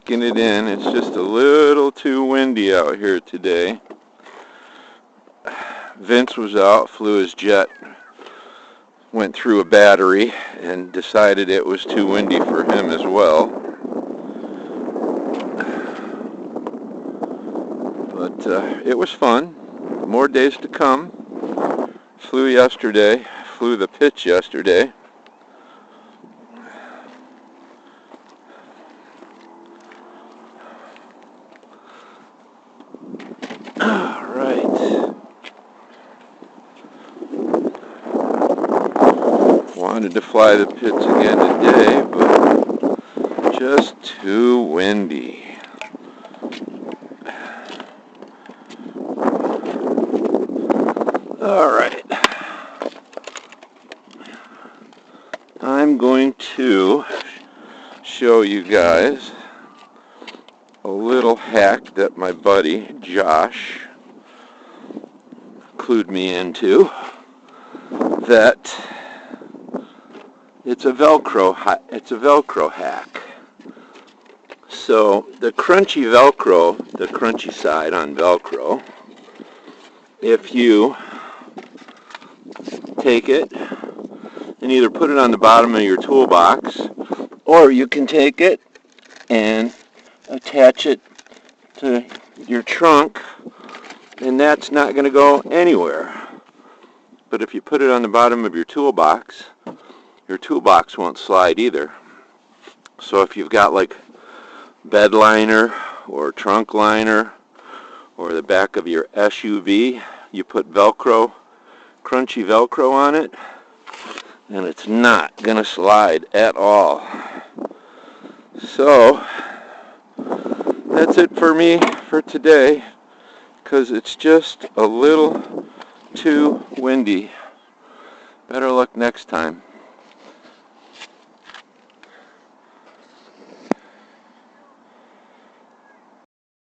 packing it in. It's just a little too windy out here today. Vince was out, flew his jet, went through a battery, and decided it was too windy for him as well. But it was fun. More days to come. Flew yesterday, flew the pitch yesterday. All right. Wanted to fly the pitch again today, but just too windy. All right. I'm going to show you guys a little hack that my buddy Josh clued me into. That it's a velcro hack. So the crunchy velcro, the crunchy side on velcro, if you take it and either put it on the bottom of your toolbox, or you can take it and attach it to your trunk, and that's not going to go anywhere. But if you put it on the bottom of your toolbox won't slide either. So if you've got like bed liner or trunk liner or the back of your SUV, you put velcro, crunchy velcro on it, and it's not going to slide at all. So that's it for me for today, because it's just a little too windy. Better luck next time.